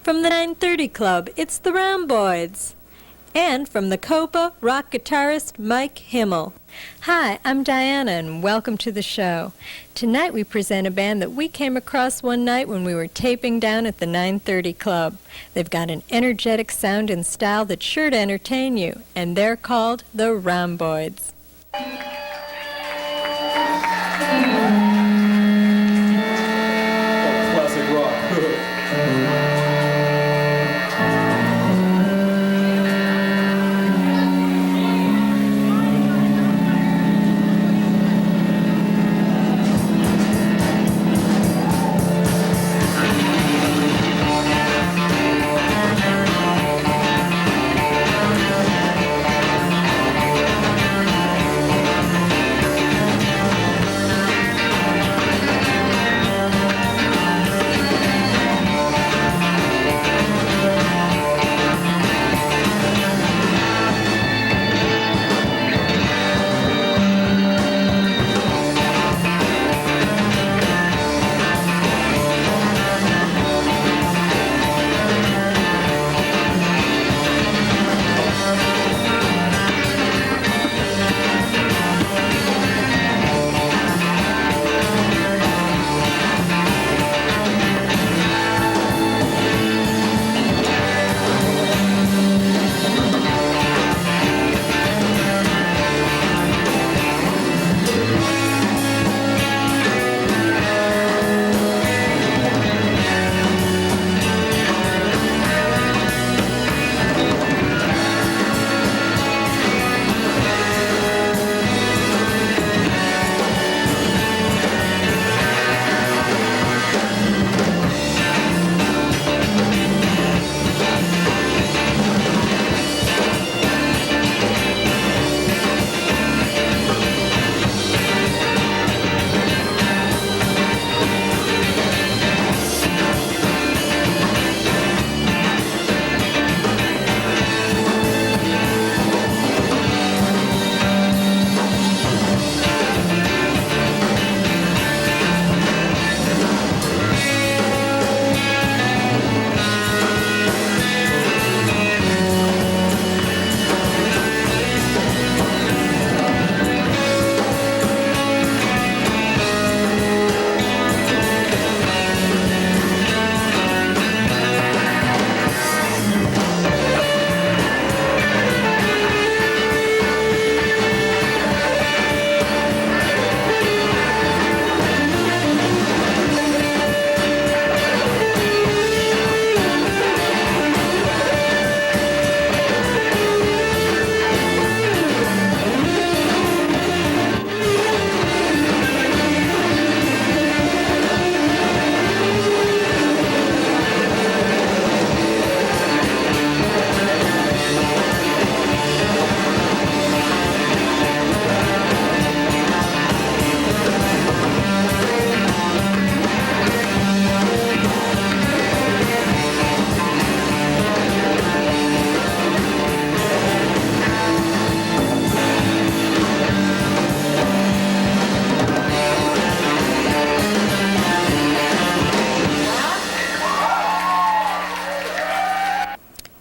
From the 930 Club, it's the Rhomboids. And from the Copa, rock guitarist Mike Himmel. Hi, I'm Diana, and welcome to the show. Tonight we present a band that we came across one night when we were taping down at the 930 Club. They've got an energetic sound and style that's sure to entertain you, and they're called the Rhomboids. Classic rock.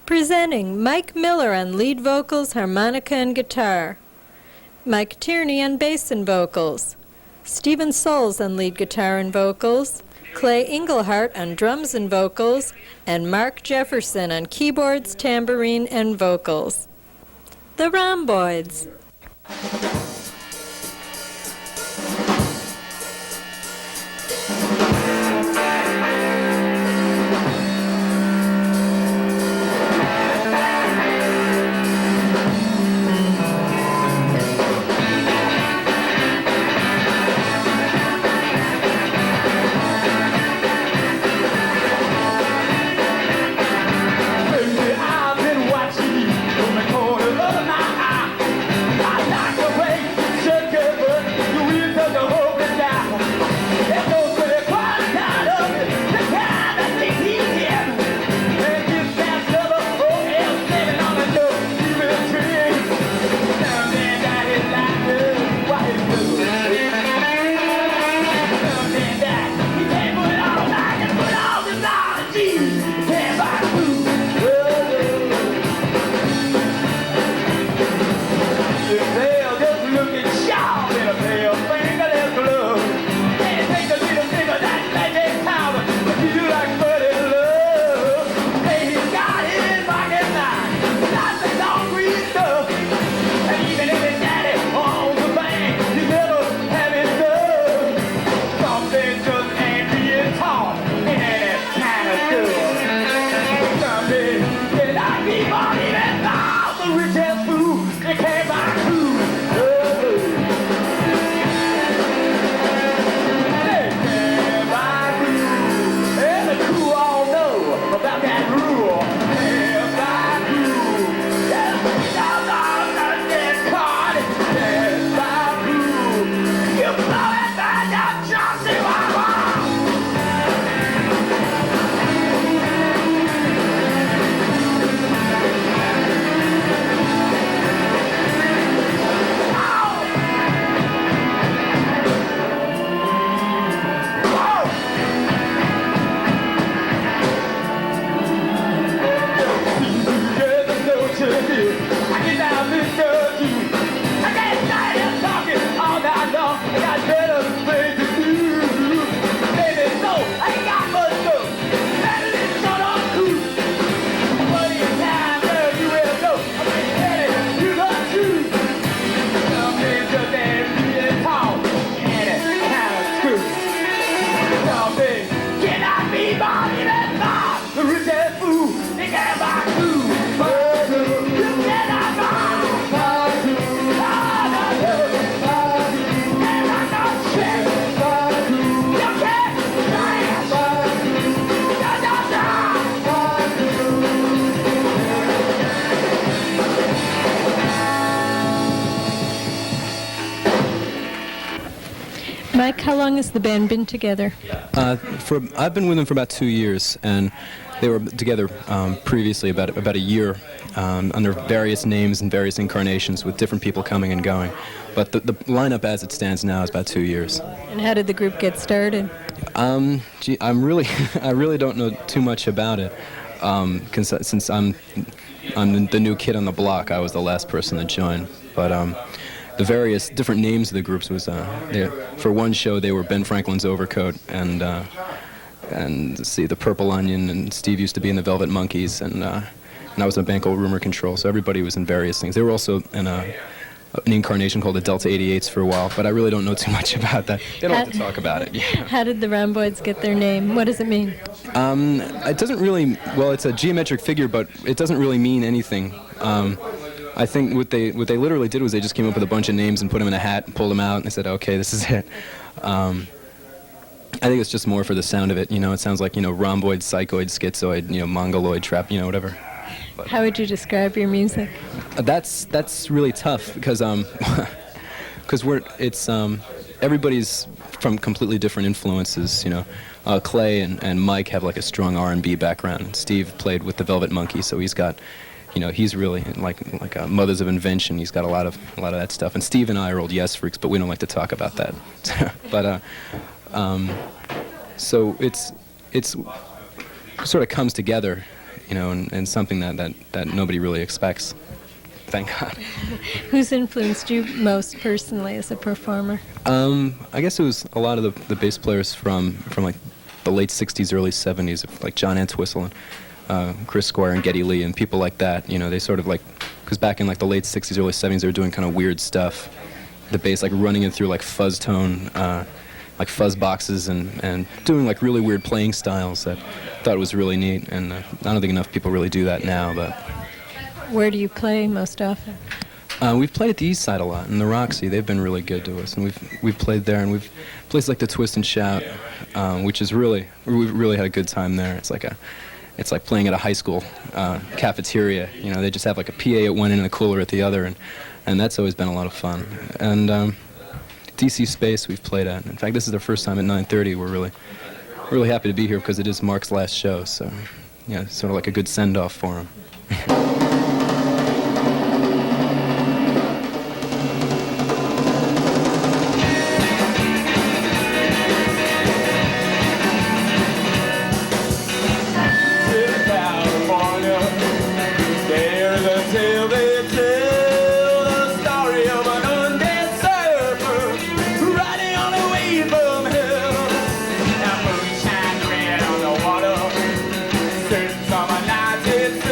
Presenting Mike Miller on lead vocals, harmonica, and guitar. Mike Tierney on bass and vocals. Stephen Souls on lead guitar and vocals. Clay Englehart on drums and vocals. And Mark Jefferson on keyboards, tambourine, and vocals. The Rhomboids. I've been watching you from the corner of my eye. I like the way Mike, how long has the band been together? I've been with them for about 2 years, and they were together previously about a year under various names and various incarnations with different people coming and going. But the lineup as it stands now is about 2 years. And how did the group get started? I really don't know too much about it. Since I'm the new kid on the block, I was the last person to join. But the various different names of the groups was for one show they were Ben Franklin's Overcoat and the Purple Onion, and Steve used to be in the Velvet Monkeys, and I was in a band called Rumor Control, so everybody was in various things. They were also in an incarnation called the Delta 88s for a while, but I really don't know too much about that. They don't like to talk about it. Yeah. How did the Rhomboids get their name? What does it mean? It doesn't really, well, it's a geometric figure, but it doesn't really mean anything. I think what they literally did was they just came up with a bunch of names and put them in a hat and pulled them out, and they said, okay, this is it. I think it's just more for the sound of it. You know, it sounds like, rhomboid, psychoid, schizoid, mongoloid, trap, whatever. But how would you describe your music? That's really tough because everybody's from completely different influences. Clay and Mike have like a strong R&B background, and Steve played with the Velvet Monkeys, so he's got, he's really like Mothers of Invention. He's got a lot of that stuff. And Steve and I are old Yes freaks, but we don't like to talk about that. But so it's sort of comes together, and something that nobody really expects. Thank God. Who's influenced you most personally as a performer? I guess it was a lot of the bass players from like the late '60s, early '70s, like John Entwistle and Chris Squire and Geddy Lee and people like that. They sort of because back in like the late '60s, early '70s, they were doing kind of weird stuff. The bass like running it through like fuzz tone, like fuzz boxes, and doing like really weird playing styles that I thought was really neat. And I don't think enough people really do that now. But where do you play most often? We've played at the East Side a lot, in the Roxy. They've been really good to us, and we've played there, and we've places like the Twist and Shout, which is we've really had a good time there. It's like playing at a high school cafeteria. They just have like a PA at one end and a cooler at the other, and that's always been a lot of fun. And DC Space we've played at. In fact, this is their first time at 9:30. We're really happy to be here because it is Mark's last show, so it's sort of like a good send-off for him. Summer nights, it's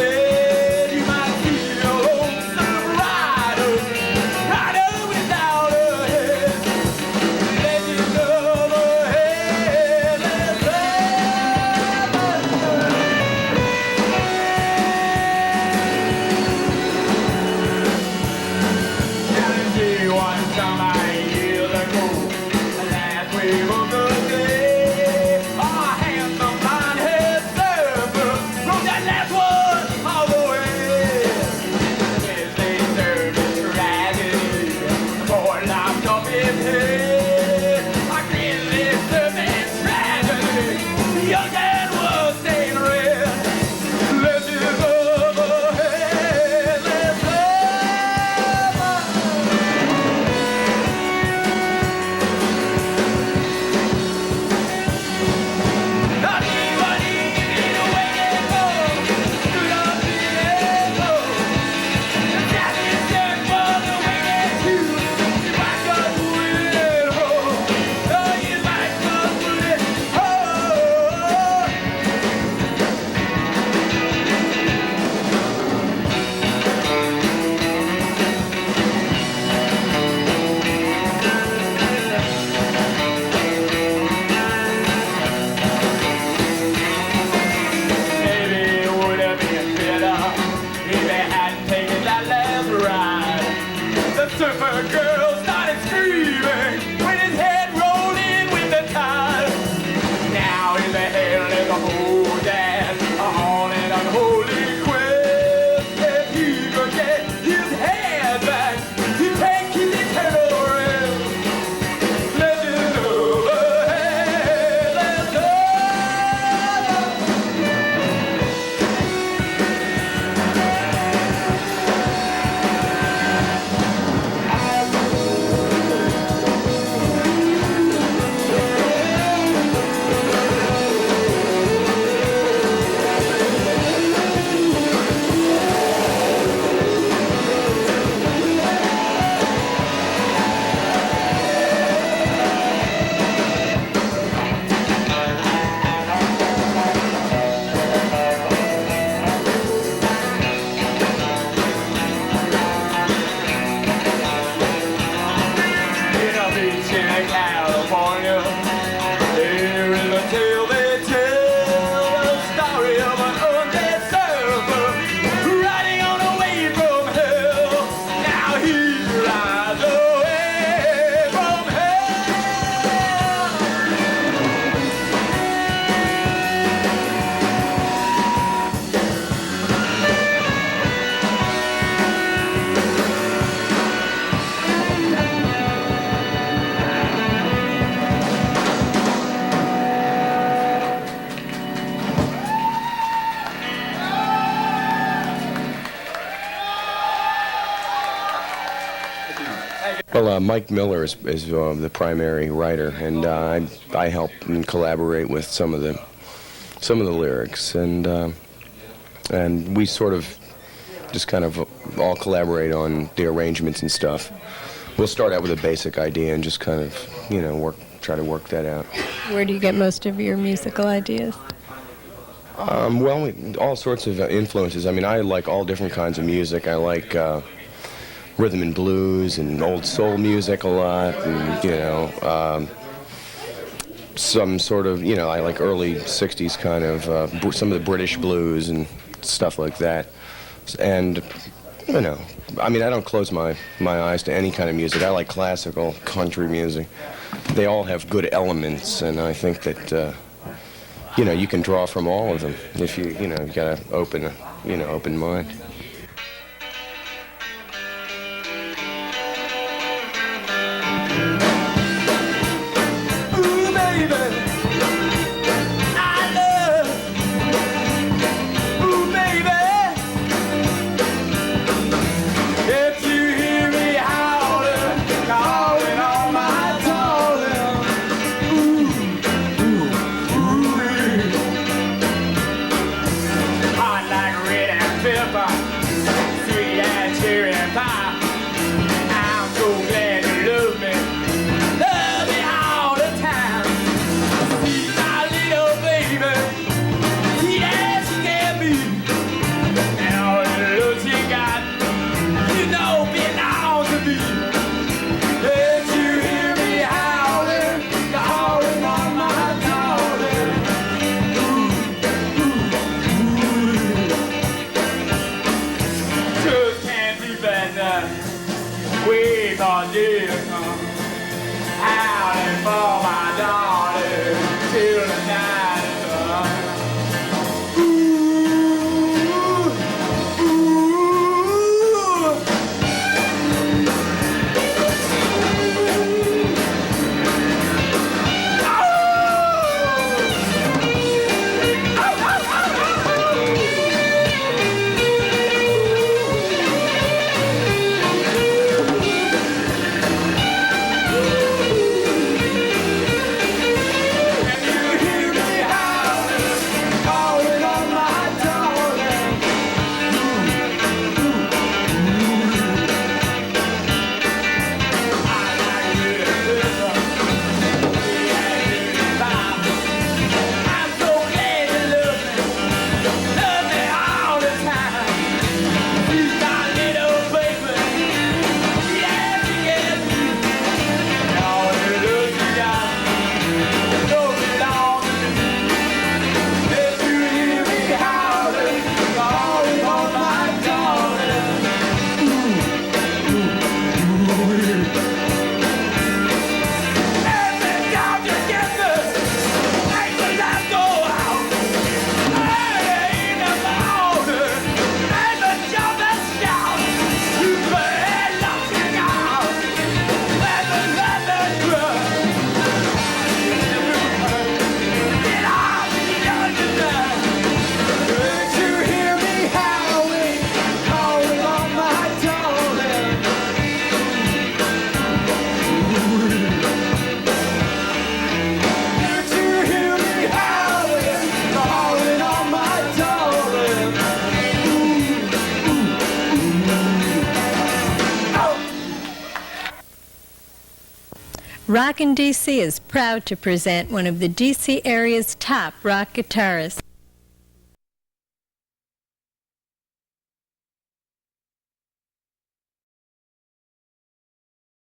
hand and the whole dad on an unholy quest. If he could get his head back, he'd take his eternal rest. Let it overhead, let's go. In a beach in California, there is a tale they tell, a story of an undead surfer riding on a wave from hell. Now he rides away from hell. Well, Mike Miller is the primary writer, and I help and collaborate with some of the lyrics, and we sort of just kind of all collaborate on the arrangements and stuff. We'll start out with a basic idea and just kind of try to work that out. Where do you get most of your musical ideas? Well, all sorts of influences. I mean, I like all different kinds of music. I like rhythm and blues and old soul music a lot, and some sort of I like early '60s kind of some of the British blues and stuff like that. And I mean, I don't close my eyes to any kind of music. I like classical, country music. They all have good elements, and I think that you can draw from all of them if you got an open mind. Hot like red and pepper. Rockin' DC is proud to present one of the DC area's top rock guitarists.